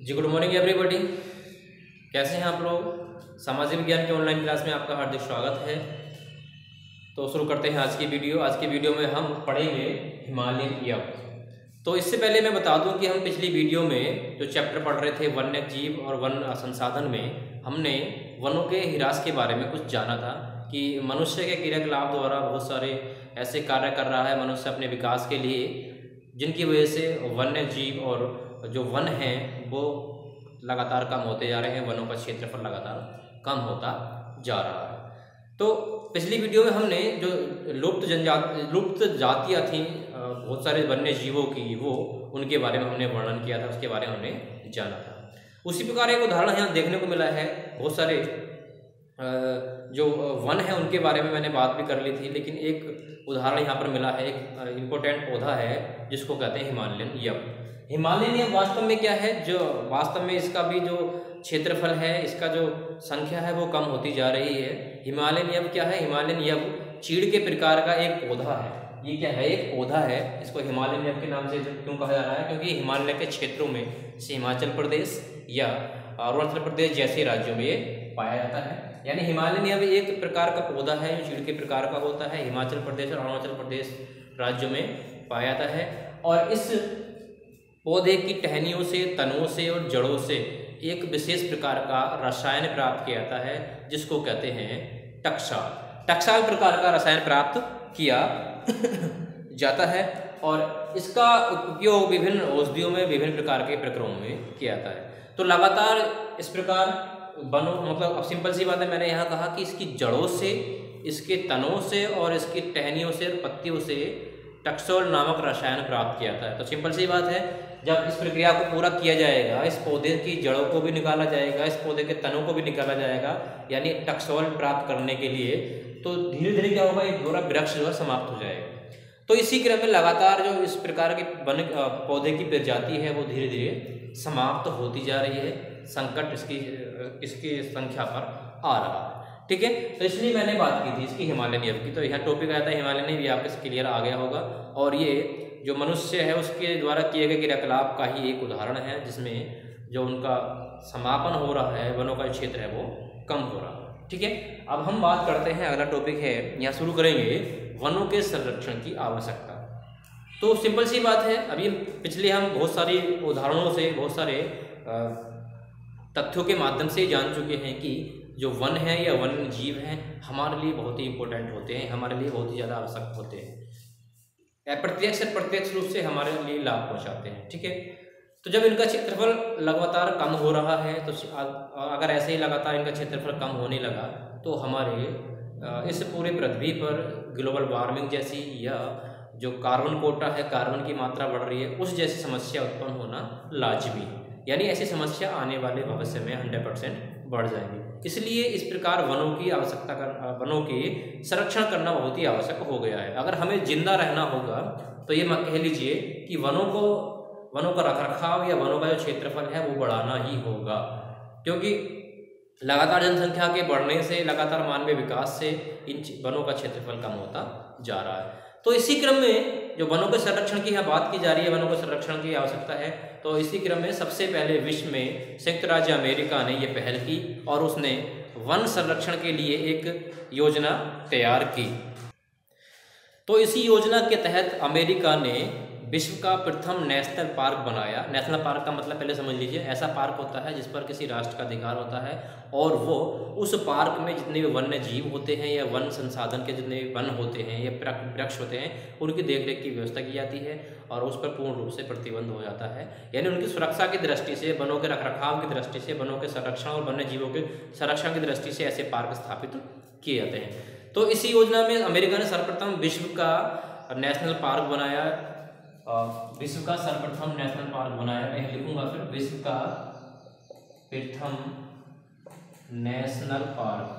जी good morning everybody. कैसे हैं आप लोग। सामाजिक विज्ञान की ऑनलाइन क्लास में आपका हार्दिक स्वागत है। तो शुरू करते हैं आज की वीडियो। आज की वीडियो में हम पढ़ेंगे हिमालयन यव। तो इससे पहले मैं बता दूं कि हम पिछली वीडियो में जो चैप्टर पढ़ रहे थे वन्य जीव और वन संसाधन में, हमने वनों के ह्रास के बारे में कुछ जाना था कि मनुष्य के क्रियाकलाप द्वारा बहुत सारे ऐसे कार्य कर रहा है मनुष्य अपने विकास के लिए, जिनकी वजह से वन्य जीव और जो वन हैं वो लगातार कम होते जा रहे हैं। वनों का क्षेत्रफल लगातार कम होता जा रहा है। तो पिछली वीडियो में हमने जो लुप्त जातियाँ थीं बहुत सारे वन्य जीवों की, वो उनके बारे में हमने वर्णन किया था, उसके बारे में हमने जाना था। उसी प्रकार एक उदाहरण यहाँ देखने को मिला है। बहुत सारे जो वन है उनके बारे में मैंने बात भी कर ली थी, लेकिन एक उदाहरण यहाँ पर मिला है। एक इम्पोर्टेंट पौधा है जिसको कहते हैं हिमालयन यव। हिमालयन यव वास्तव में क्या है, जो वास्तव में इसका भी जो क्षेत्रफल है, इसका जो संख्या है वो कम होती जा रही है। हिमालयन यव क्या है? हिमालयन यव चीड़ के प्रकार का एक पौधा है। ये क्या है? एक पौधा है। इसको हिमालयन यव के नाम से क्यों कहा जा रहा है? क्योंकि हिमालय के क्षेत्रों में जैसे हिमाचल प्रदेश या अरुणाचल प्रदेश जैसे राज्यों में ये पाया जाता है। यानी हिमालयन यव एक प्रकार का पौधा है जो चीड़ के प्रकार का होता है, हिमाचल प्रदेश और अरुणाचल प्रदेश राज्यों में पाया जाता है। और इस पौधे की टहनियों से, तनों से और जड़ों से एक विशेष प्रकार का रसायन प्राप्त किया जाता है जिसको कहते हैं टकसाल। टकसाल प्रकार का रसायन प्राप्त किया जाता है और इसका उपयोग विभिन्न औषधियों में, विभिन्न प्रकार के प्रक्रमों में किया जाता है। तो लगातार इस प्रकार वनों, मतलब अब सिंपल सी बात है, मैंने यहाँ कहा कि इसकी जड़ों से, इसके तनों से और इसकी टहनियों से और पत्तियों से टकसाल नामक रसायन प्राप्त किया जाता है। तो सिंपल सी बात है, जब इस प्रक्रिया को पूरा किया जाएगा, इस पौधे की जड़ों को भी निकाला जाएगा, इस पौधे के तनों को भी निकाला जाएगा, यानी टकसाल प्राप्त करने के लिए, तो धीरे धीरे क्या होगा, एक पूरा वृक्ष जो है समाप्त हो जाएगा। तो इसी क्रम में लगातार जो इस प्रकार के वन पौधे की प्रजाति है वो धीरे धीरे समाप्त होती जा रही है। संकट इसकी संख्या पर आ रहा है। ठीक है, तो इसलिए मैंने बात की थी इसकी हिमालयन यव की। तो यह टॉपिक आया था हिमालयन यव, ये आपके क्लियर आ गया होगा। और ये जो मनुष्य है उसके द्वारा किए गए क्रियाकलाप का ही एक उदाहरण है, जिसमें जो उनका समापन हो रहा है, वनों का क्षेत्र है वो कम हो रहा है। ठीक है, अब हम बात करते हैं, अगला टॉपिक है, यहाँ शुरू करेंगे वनों के संरक्षण की आवश्यकता। तो सिंपल सी बात है, अभी पिछले हम बहुत सारी उदाहरणों से, बहुत सारे तथ्यों के माध्यम से जान चुके हैं कि जो वन है या वन्य जीव हैं हमारे लिए बहुत ही इंपॉर्टेंट होते हैं, हमारे लिए बहुत ही ज़्यादा आवश्यक होते हैं, अप्रत्यक्ष या प्रत्यक्ष रूप से हमारे लिए लाभ पहुंचाते हैं। ठीक है, तो जब इनका क्षेत्रफल लगातार कम हो रहा है, तो अगर ऐसे ही लगातार इनका क्षेत्रफल कम होने लगा तो हमारे इस पूरे पृथ्वी पर ग्लोबल वार्मिंग जैसी, या जो कार्बन कोटा है, कार्बन की मात्रा बढ़ रही है, उस जैसी समस्या उत्पन्न होना लाजमी है। यानी ऐसी समस्या आने वाले भविष्य में 100% बढ़ जाएगी। इसलिए इस प्रकार वनों की आवश्यकता वनों के संरक्षण करना बहुत ही आवश्यक हो गया है। अगर हमें जिंदा रहना होगा तो ये कह लीजिए कि वनों का रखरखाव या वनों का जो क्षेत्रफल है वो बढ़ाना ही होगा, क्योंकि लगातार जनसंख्या के बढ़ने से, लगातार मानवीय विकास से इन वनों का क्षेत्रफल कम होता जा रहा है। तो इसी क्रम में जो वनों के संरक्षण की यहाँ बात की जा रही है, वनों के संरक्षण की आवश्यकता है, तो इसी क्रम में सबसे पहले विश्व में संयुक्त राज्य अमेरिका ने ये पहल की और उसने वन संरक्षण के लिए एक योजना तैयार की। तो इसी योजना के तहत अमेरिका ने विश्व का प्रथम नेशनल पार्क बनाया। नेशनल पार्क का मतलब पहले समझ लीजिए, ऐसा पार्क होता है जिस पर किसी राष्ट्र का अधिकार होता है और वो उस पार्क में जितने भी वन्य जीव होते हैं या वन संसाधन के जितने वन होते हैं या वृक्ष होते हैं, उनकी देखरेख की व्यवस्था की जाती है और उस पर पूर्ण रूप से प्रतिबंध हो जाता है। यानी उनकी सुरक्षा की दृष्टि से, वनों के रखरखाव की दृष्टि से, वनों के संरक्षण और वन्य जीवों के संरक्षण की दृष्टि से ऐसे पार्क स्थापित किए जाते हैं। तो इसी योजना में अमेरिका ने सर्वप्रथम विश्व का नेशनल पार्क बनाया। विश्व का सर्वप्रथम नेशनल पार्क बनाया, मैं लिखूंगा फिर, विश्व का प्रथम नेशनल पार्क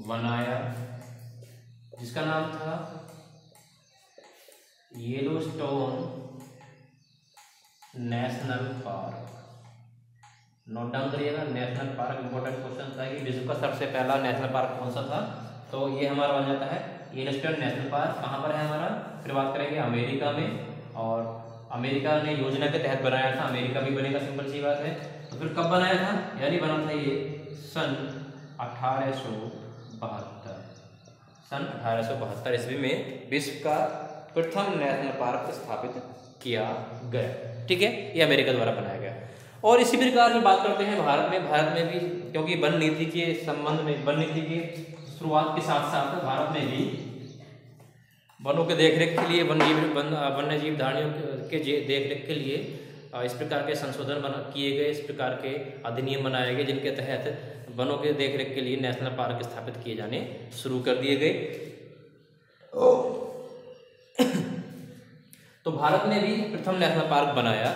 बनाया जिसका नाम था Yellowstone national park. Note down करिएगा, नेशनल पार्क इंपॉर्टेंट क्वेश्चन था कि विश्व का सबसे पहला नेशनल पार्क कौन सा था। तो ये हमारा बन जाता है येलोस्टोन नेशनल पार्क। कहाँ पर है हमारा? फिर बात करेंगे अमेरिका में, और अमेरिका ने योजना के तहत बनाया था, अमेरिका भी बनेगा, सिंपल सी बात है। तो फिर कब बनाया था, यानी बना था ये सन 1872 ईस्वी में विश्व का प्रथम नेशनल पार्क स्थापित किया गया। ठीक है, ये अमेरिका द्वारा बनाया गया। और इसी प्रकार की बात करते हैं भारत में भी, क्योंकि वन नीति के संबंध में, वन नीति की शुरुआत के साथ साथ भारत में भी वनों के देखरेख के लिए, वन्य जीव धारणियों के देखरेख के लिए इस प्रकार के संशोधन किए गए, इस प्रकार के अधिनियम बनाए गए, जिनके तहत वनों के देखरेख के लिए नेशनल पार्क स्थापित किए जाने शुरू कर दिए गए। तो भारत ने भी प्रथम नेशनल पार्क बनाया।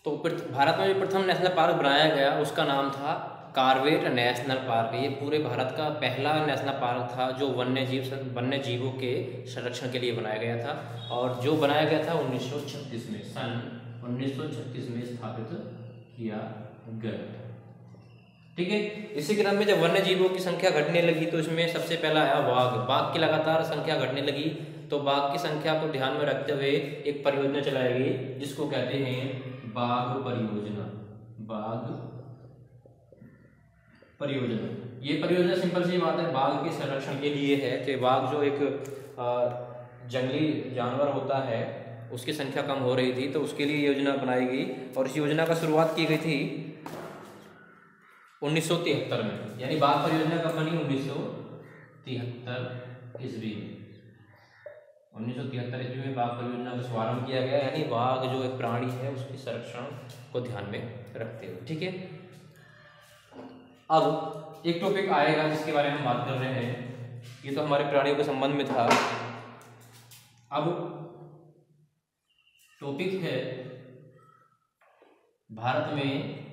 तो भारत में भी प्रथम नेशनल पार्क बनाया गया, उसका नाम था कॉर्बेट नेशनल पार्क। ये पूरे भारत का पहला नेशनल पार्क था जो वन्य जीवों के संरक्षण के लिए बनाया गया था, और जो बनाया गया था 1936 में, सन 1936 में स्थापित किया गया। ठीक है, इसी क्रम में जब वन्य जीवों की संख्या घटने लगी तो इसमें सबसे पहला आया बाघ की लगातार संख्या घटने लगी। तो बाघ की संख्या को ध्यान में रखते हुए एक परियोजना चलाई गई जिसको कहते हैं बाघ परियोजना। ये परियोजना सिंपल सी बात है, बाघ के संरक्षण के लिए है। तो बाघ जो एक जंगली जानवर होता है, उसकी संख्या कम हो रही थी, तो उसके लिए योजना बनाई गई। और इस योजना का शुरुआत की गई थी 1973 में, यानी बाघ परियोजना कब बनी, 1973 ईस्वी में। 1973 ईस्वी में बाघ परियोजना का शुभारंभ किया गया, यानी बाघ जो एक प्राणी है उसके संरक्षण को ध्यान में रखते हुए। ठीक है, अब एक टॉपिक आएगा जिसके बारे में हम बात कर रहे हैं, ये तो हमारे प्राणियों के संबंध में था। अब टॉपिक है भारत में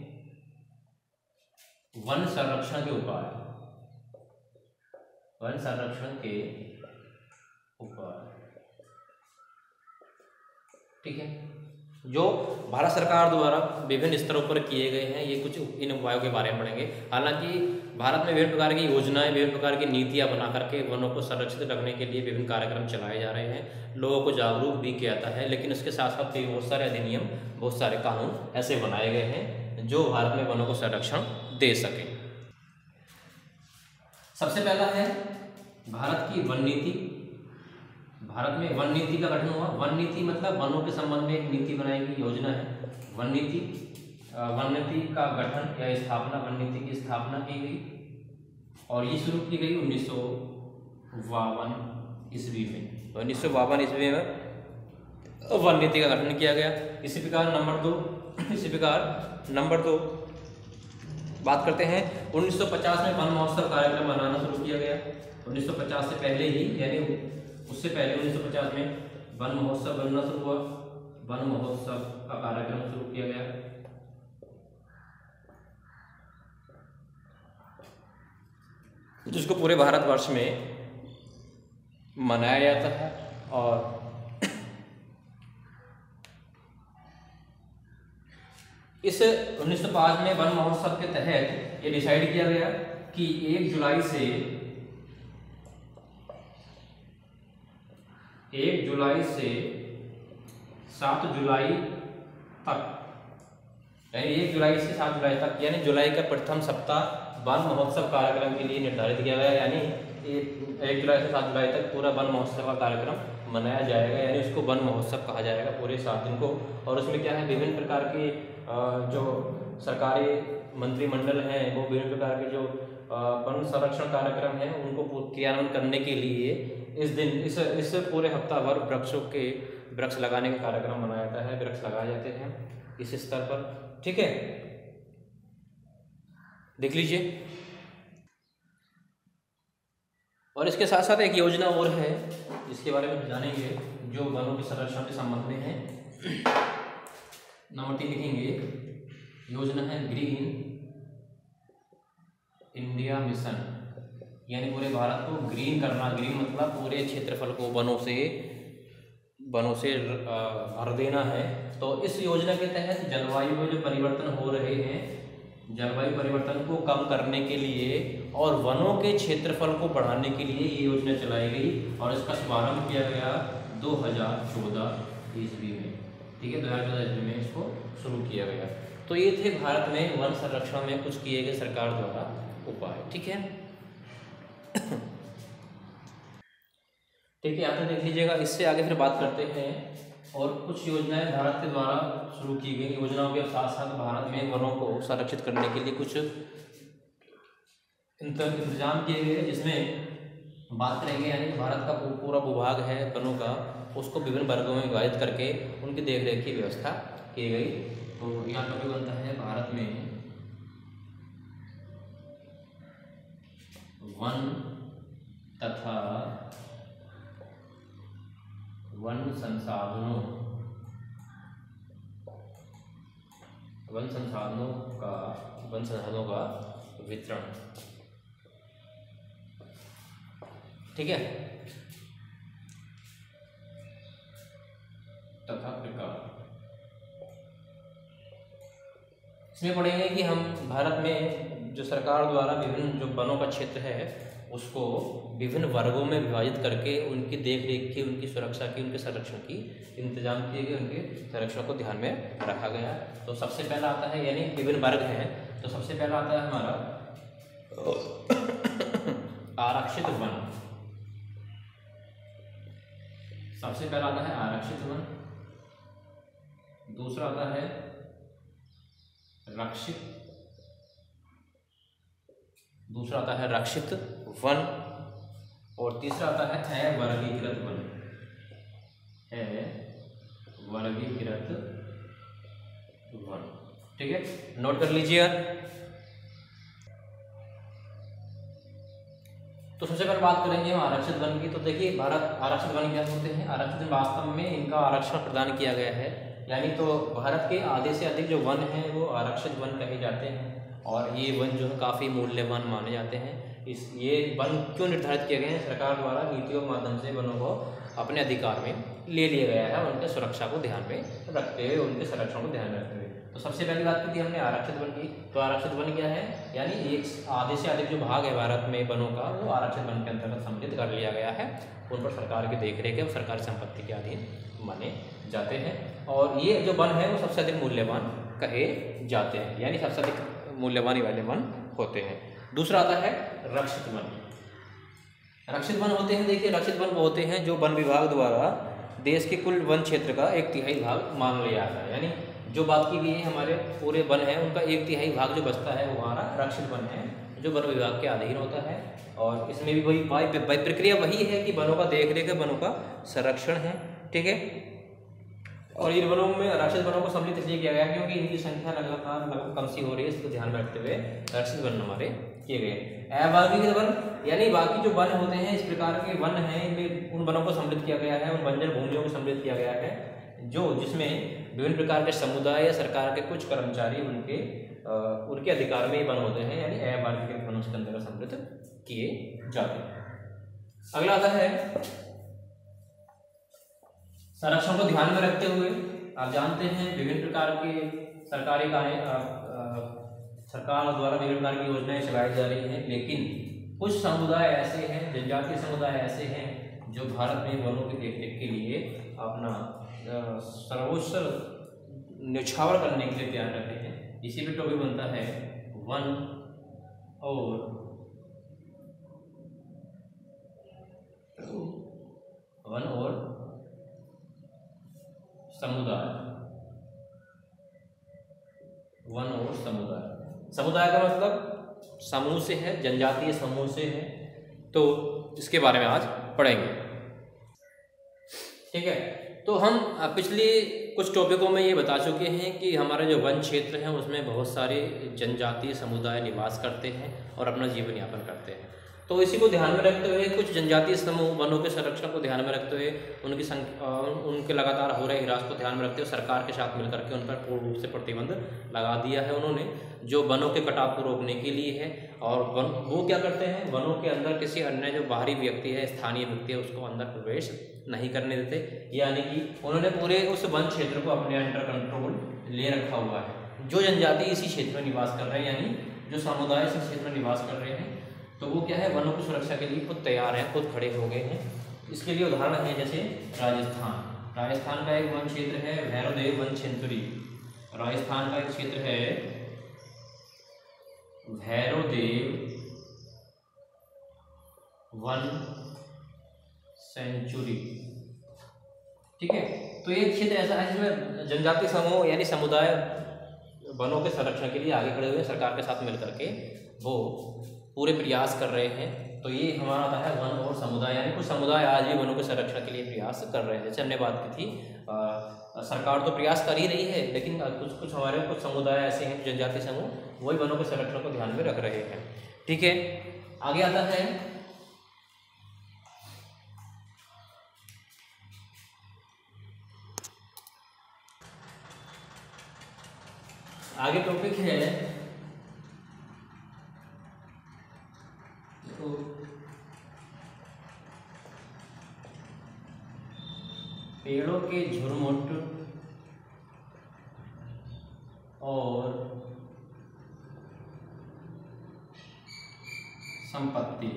वन संरक्षण के उपाय। वन संरक्षण के उपाय, ठीक है, जो भारत सरकार द्वारा विभिन्न स्तरों पर किए गए हैं। ये कुछ इन उपायों के बारे में पढ़ेंगे। हालांकि भारत में विभिन्न प्रकार की योजनाएं, विभिन्न प्रकार की नीतियां बना करके वनों को संरक्षित रखने के लिए विभिन्न कार्यक्रम चलाए जा रहे हैं, लोगों को जागरूक भी किया जाता है। लेकिन इसके साथ साथ बहुत सारे अधिनियम, बहुत सारे कानून ऐसे बनाए गए हैं जो भारत में वनों को संरक्षण दे सके। सबसे पहला है भारत की वन नीति। भारत में वन नीति का गठन हुआ। वन नीति मतलब वनों के संबंध में एक नीति बनाई गई, योजना है वन नीति। वन नीति का गठन या स्थापना, वन नीति की स्थापना की गई और ये शुरू की गई 1952 ईस्वी में। 1952 ईस्वी में वन नीति का गठन किया गया। इसी प्रकार नंबर दो बात करते हैं 1950 में वन महोत्सव कार्यक्रम मनाना शुरू किया गया। 1950 से पहले ही, यानी उससे पहले 1950 में वन महोत्सव बनना शुरू हुआ। वन महोत्सव का कार्यक्रम शुरू किया गया। जिसको पूरे भारतवर्ष में मनाया जाता है। और इस 1905 में वन महोत्सव के तहत ये डिसाइड किया गया कि 1 जुलाई से 7 जुलाई तक, यानी 1 जुलाई से 7 जुलाई तक, यानी जुलाई का प्रथम सप्ताह वन महोत्सव कार्यक्रम के लिए निर्धारित किया गया। यानी 1 जुलाई से 7 जुलाई तक पूरा वन महोत्सव का कार्यक्रम मनाया जाएगा, यानी उसको वन महोत्सव कहा जाएगा पूरे 7 दिन को। और उसमें क्या है, विभिन्न प्रकार के जो सरकारी मंत्रिमंडल हैं वो विभिन्न प्रकार के जो वन संरक्षण कार्यक्रम हैं उनको क्रियान्वयन करने के लिए इस दिन इस पूरे हफ्ता भर वृक्ष लगाने का कार्यक्रम मनाया जाता है। वृक्ष लगाए जाते हैं इस स्तर पर, ठीक है, देख लीजिए। और इसके साथ साथ एक योजना और है जिसके बारे में जानेंगे, जो वनों के संरक्षण के संबंध में है। नंबर 3 लिखेंगे, योजना है ग्रीन इंडिया मिशन, यानी पूरे भारत को ग्रीन करना। ग्रीन मतलब पूरे क्षेत्रफल को वनों से भर देना है। तो इस योजना के तहत जलवायु में जो परिवर्तन हो रहे हैं, जलवायु परिवर्तन को कम करने के लिए और वनों के क्षेत्रफल को बढ़ाने के लिए ये योजना चलाई गई और इसका शुभारंभ किया गया 2014 ईस्वी में, ठीक है, 2014 ईस्वी में इसको शुरू किया गया। तो ये थे भारत में वन संरक्षण में कुछ किए गए सरकार द्वारा उपाय, ठीक है। ठीक है, यहाँ तक देख लीजिएगा। इससे आगे फिर बात करते हैं और कुछ योजनाएं भारत के द्वारा शुरू की गई योजनाओं के साथ साथ भारत में वनों को संरक्षित करने के लिए कुछ इंतजाम किए गए, जिसमें बात करेंगे यानी भारत का पूरा भूभाग है वनों का, उसको विभिन्न वर्गों में विभाजित करके उनकी देखरेख की व्यवस्था की गई। तो यहाँ पर भी बनता है भारत में वन तथा वन संसाधनों का वितरण, ठीक है, तथा प्रकार। इसमें पढ़ेंगे कि हम भारत में जो सरकार द्वारा विभिन्न जो वनों का क्षेत्र है उसको विभिन्न वर्गों में विभाजित करके उनकी देखरेख की, उनकी सुरक्षा की, उनके संरक्षण की इंतजाम किए गए, उनके संरक्षण को ध्यान में रखा गया। तो सबसे पहला आता है यानी विभिन्न वर्ग हैं, तो सबसे पहला आता है हमारा आरक्षित वन। सबसे पहला आता है आरक्षित वन, दूसरा आता है रक्षित वन, और तीसरा आता है अवर्गीकृत वन। अवर्गीकृत वन, ठीक है, नोट कर लीजिए। तो सबसे पहले बात करेंगे हम आरक्षित वन की। तो देखिए भारत आरक्षित वन क्या होते हैं? आरक्षित वन वास्तव में इनका आरक्षण प्रदान किया गया है, यानी तो भारत के आधे से अधिक जो वन हैं वो आरक्षित वन कहे जाते हैं, और ये वन जो है काफ़ी मूल्यवान माने जाते हैं। ये वन क्यों निर्धारित किए गए हैं? सरकार द्वारा नीतियों के माध्यम से वनों को अपने अधिकार में ले लिया गया है, उनके सुरक्षा को ध्यान में रखते हुए, उनके संरक्षण को ध्यान में रखते हुए। तो सबसे पहली बात की थी हमने आरक्षित वन की। तो आरक्षित वन क्या है? यानी एक आधे से अधिक जो भाग है भारत में वनों का, वो आरक्षित वन के अंतर्गत सम्मिलित कर लिया गया है। उन पर सरकार की देखरेख है, सरकारी संपत्ति के अधीन माने जाते हैं, और ये जो वन है वो सबसे अधिक मूल्यवान कहे जाते हैं, यानी सबसे अधिक मूल्यवान वाले वन होते हैं। दूसरा आता है रक्षित वन। रक्षित वन होते हैं, देखिए रक्षित वन वो होते हैं जो वन विभाग द्वारा देश के कुल वन क्षेत्र का 1/3 भाग मान लिया जाता है, यानी जो बात की गई है हमारे पूरे वन है उनका 1/3 भाग जो बचता है वो हमारा रक्षित वन है, जो वन विभाग के अधीन होता है। और इसमें भी वही प्रक्रिया वही है कि वनों का देखरेख है, वनों का संरक्षण है, ठीक है। और इन वनों में रक्षित वनों को सम्मिलित इसलिए किया गया क्योंकि इनकी संख्या लगातार लगभग कम सी हो रही है, इसको ध्यान में रखते हुए रक्षित वन हमारे किए गए। अवर्गीकृत वन यानी बाकी जो वन होते हैं इस प्रकार के वन हैं, इनमें उन वनों को सम्मिलित किया गया है, उन बंजर भूमियों को सम्मिलित किया गया है जिसमें विभिन्न प्रकार के समुदाय या सरकार के कुछ कर्मचारी उनके अधिकार में वन होते हैं, यानी अवर्गीकृत वनों के अंतर्गत सम्मिलित किए जाते हैं। अगला आता है संरक्षण को ध्यान में रखते हुए। आप जानते हैं विभिन्न प्रकार के सरकारी कार्य सरकार द्वारा विभिन्न प्रकार की योजनाएं चलाई जा रही हैं, लेकिन कुछ समुदाय ऐसे हैं, जनजातीय समुदाय ऐसे हैं जो भारत में वनों की देखरेख के लिए अपना सर्वोच्च न्यौछावर करने के लिए तैयार रहते हैं। इसी पे टॉपिक बनता है वन और समुदाय। वन और समुदाय का मतलब समूह से है, जनजातीय समूह से है, तो इसके बारे में आज पढ़ेंगे, ठीक है। तो हम पिछले कुछ टॉपिकों में ये बता चुके हैं कि हमारा जो वन क्षेत्र है उसमें बहुत सारे जनजातीय समुदाय निवास करते हैं और अपना जीवन यापन करते हैं। तो इसी को ध्यान में रखते हुए कुछ जनजातीय समूह वनों के संरक्षण को ध्यान में रखते हुए उनके लगातार हो रहे हिरास को ध्यान में रखते हुए सरकार के साथ मिलकर के उन पर पूर्ण रूप से प्रतिबंध लगा दिया है उन्होंने, जो वनों के कटाव को रोकने के लिए है। और वो क्या करते हैं, वनों के अंदर किसी अन्य जो बाहरी व्यक्ति है, स्थानीय व्यक्ति है, उसको अंदर प्रवेश नहीं करने देते, यानी कि उन्होंने पूरे उस वन क्षेत्र को अपने अंडर कंट्रोल ले रखा हुआ है। जो जनजाति इसी क्षेत्र में निवास कर रहे हैं, यानी जो समुदाय इस क्षेत्र में निवास कर रहे हैं, तो वो क्या है, वनों की सुरक्षा के लिए खुद तैयार हैं, खुद खड़े हो गए हैं। इसके लिए उदाहरण है जैसे राजस्थान। राजस्थान का एक वन क्षेत्र है भैरवदेव वन सेंचुरी। राजस्थान का एक क्षेत्र है भैरवदेव वन सेंचुरी। ठीक है, तो ये क्षेत्र ऐसा है जिसमें जनजातीय समूह यानी समुदाय वनों के संरक्षण के लिए आगे खड़े हुए सरकार के साथ मिलकर के वो पूरे प्रयास कर रहे हैं। तो ये हमारा आता है वन और समुदाय, यानी कुछ समुदाय आज भी वनों के संरक्षण के लिए प्रयास कर रहे हैं। जैसे हमने बात की थी सरकार तो प्रयास कर ही रही है, लेकिन कुछ हमारे कुछ समुदाय ऐसे हैं जनजातीय समूह वही वनों के संरक्षण को ध्यान में रख रहे हैं। ठीक है, आगे आता है आगे टॉपिक है तो पेड़ों के झुरमुट और संपत्ति।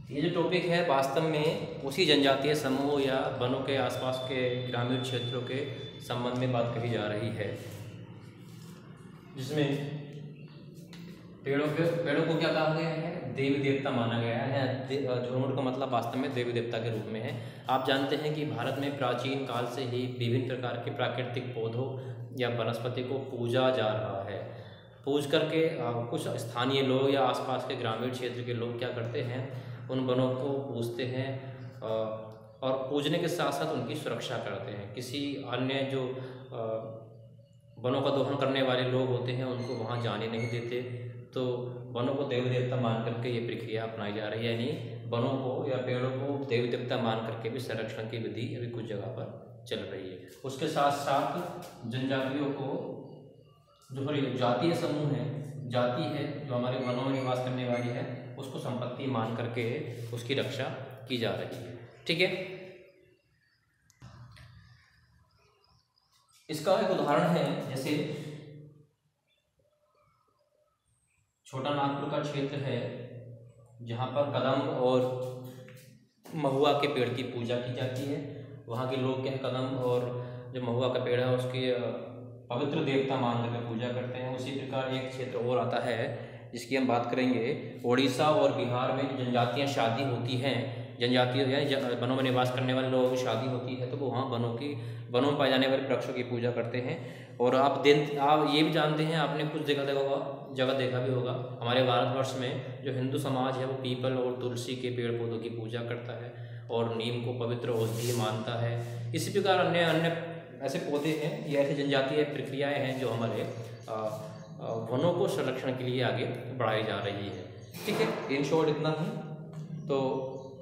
ये जो टॉपिक है वास्तव में उसी जनजातीय समूह या वनों के आसपास के ग्रामीण क्षेत्रों के संबंध में बात कही जा रही है, जिसमें पेड़ों को क्या कहा गया है, देवी देवता माना गया है। झुरमुट का मतलब वास्तव में देवी देवता के रूप में है। आप जानते हैं कि भारत में प्राचीन काल से ही विभिन्न प्रकार के प्राकृतिक पौधों या वनस्पति को पूजा जा रहा है। पूज करके कुछ स्थानीय लोग या आसपास के ग्रामीण क्षेत्र के लोग क्या करते हैं, उन वनों को पूजते हैं और पूजने के साथ साथ उनकी सुरक्षा करते हैं। किसी अन्य जो वनों का दोहन करने वाले लोग होते हैं उनको वहाँ जाने नहीं देते। तो वनों को देवी देवता मान करके ये प्रक्रिया अपनाई जा रही है, यानी वनों को या पेड़ों को देवी देवता मान करके भी संरक्षण की विधि अभी कुछ जगह पर चल रही है। उसके साथ साथ जनजातियों को जो जातीय समूह है, जाति है जो हमारे वनों में निवास करने वाली है, उसको संपत्ति मान करके उसकी रक्षा की जा रही है। ठीक है, इसका एक उदाहरण है जैसे छोटा नागपुर का क्षेत्र है जहाँ पर कदम और महुआ के पेड़ की पूजा की जाती है। वहाँ के लोग क्या है, कदम और जो महुआ का पेड़ है उसकी पवित्र देवता मान करके पूजा करते हैं। उसी प्रकार एक क्षेत्र और आता है जिसकी हम बात करेंगे, उड़ीसा और बिहार में जो जनजातियाँ शादी होती हैं, जनजातीय यानी वनों में निवास करने वाले लोगों की शादी होती है, तो वो वहाँ वनों में पाए जाने वाले वृक्षों की पूजा करते हैं। और आप ये भी जानते हैं, आपने कुछ जगह देखा भी होगा, हमारे भारतवर्ष में जो हिंदू समाज है वो पीपल और तुलसी के पेड़ पौधों की पूजा करता है और नीम को पवित्र औषधि मानता है। इसी प्रकार अन्य अन्य ऐसे पौधे हैं या ऐसी जनजातीय प्रक्रियाएँ हैं जो हमारे वनों को संरक्षण के लिए आगे बढ़ाई जा रही है। ठीक है, इन शॉर्ट इतना ही। तो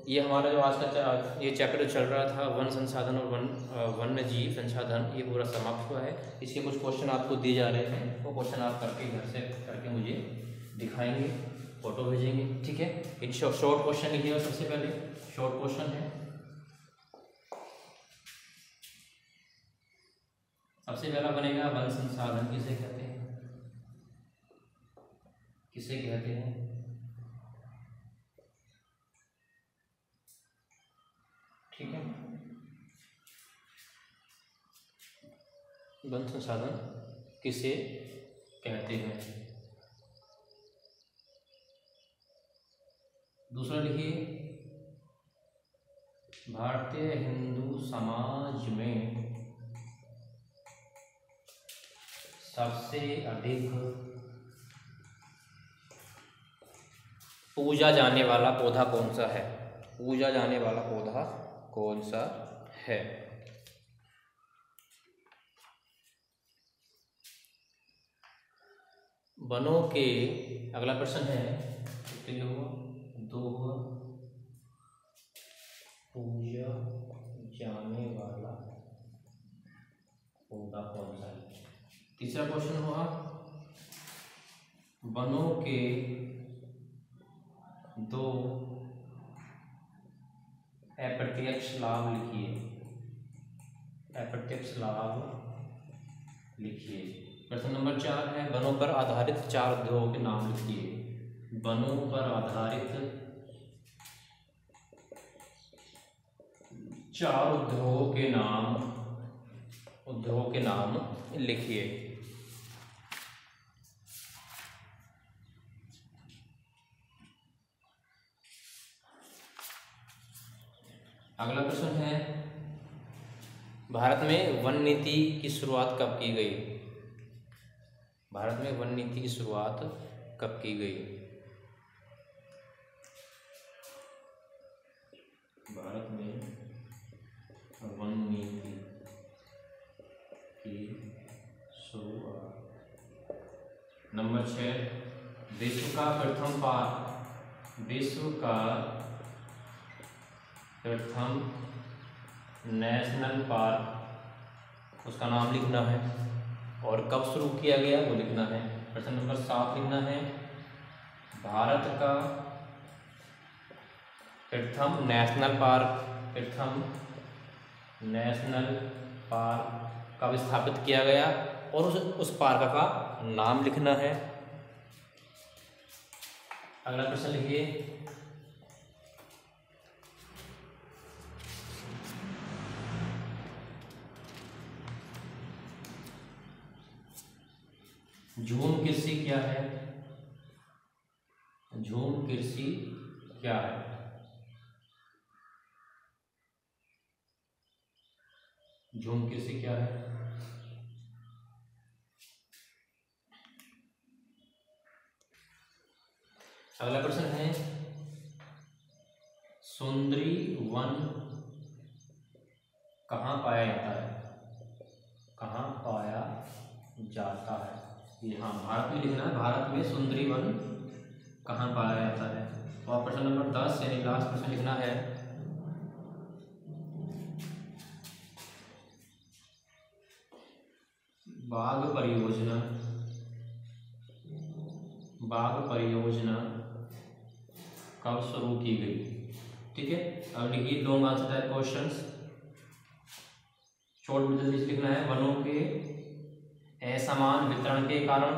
ये हमारा जो आज का ये चैप्टर चल रहा था वन संसाधन और वन्य जीव संसाधन, ये पूरा समाप्त हुआ है। इसके कुछ क्वेश्चन आपको दिए जा रहे हैं, वो क्वेश्चन आप करके घर से करके मुझे दिखाएंगे, फोटो भेजेंगे। ठीक है, इन शॉर्ट क्वेश्चन लिखिएगा। सबसे पहले शॉर्ट क्वेश्चन है, सबसे पहला बनेगा वन संसाधन किसे कहते हैं, किसे कहते हैं। ठीक है, वन संसाधन किसे कहते हैं। दूसरा लिखिए, भारतीय हिंदू समाज में सबसे अधिक पूजा जाने वाला पौधा कौन सा है, पूजा जाने वाला पौधा कौन सा है। वनों के अगला प्रश्न है, कितने हुआ, 2 हुआ, पूजा जाने वाला पौधा कौन सा है। तीसरा क्वेश्चन हुआ, वनों के 2 अप्रत्यक्ष लाभ लिखिए, अप्रत्यक्ष लाभ लिखिए। प्रश्न नंबर 4 है, वनों पर आधारित 4 उद्योगों के नाम लिखिए। वनों पर आधारित 4 उद्योगों के नाम लिखिए। अगला प्रश्न है, भारत में वन नीति की शुरुआत कब की गई? भारत में वन नीति की शुरुआत कब की गई? भारत में वन नीति की शुरुआत। नंबर 6, विश्व का प्रथम नेशनल पार्क, उसका नाम लिखना है और कब शुरू किया गया वो लिखना है। प्रश्न नंबर 7 लिखना है, भारत का प्रथम नेशनल पार्क कब स्थापित किया गया और उस पार्क का नाम लिखना है। अगला प्रश्न लिखिए, झूम कृषि क्या है? झूम कृषि क्या है? झूम कृषि क्या है? अगला प्रश्न है, सुंदरी वन कहाँ पाया जाता है? कहाँ पाया जाता है? ये हाँ, भारत में लिखना है। भारत में सुंदरी वन कहाँ पाया जाता है? और प्रश्न नंबर 10 यानी लास्ट प्रश्न लिखना है, बाघ परियोजना कब शुरू की गई? ठीक है, अब लिखिए long answer type questions. Short में जल्दी लिखना है, वनों के असमान वितरण के कारण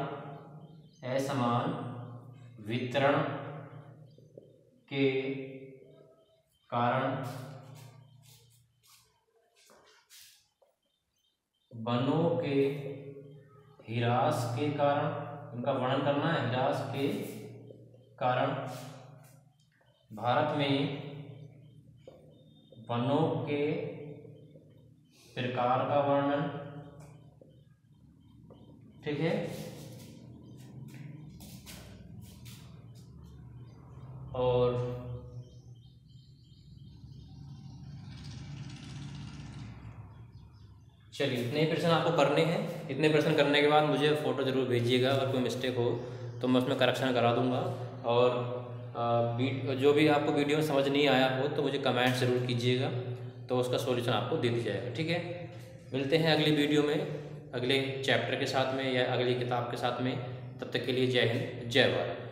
वनों के ह्रास के कारण, उनका वर्णन करना है, ह्रास के कारण भारत में वनों के प्रकार का वर्णन। ठीक है, और चलिए इतने ही प्रश्न आपको करने हैं। इतने प्रश्न करने के बाद मुझे फ़ोटो ज़रूर भेजिएगा, अगर कोई मिस्टेक हो तो मैं उसमें करेक्शन करा दूंगा। और जो भी आपको वीडियो में समझ नहीं आया हो तो मुझे कमेंट ज़रूर कीजिएगा, तो उसका सॉल्यूशन आपको दे दिया जाएगा। ठीक है, मिलते हैं अगली वीडियो में, अगले चैप्टर के साथ में या अगली किताब के साथ में। तब तक के लिए जय हिंद, जय भारत।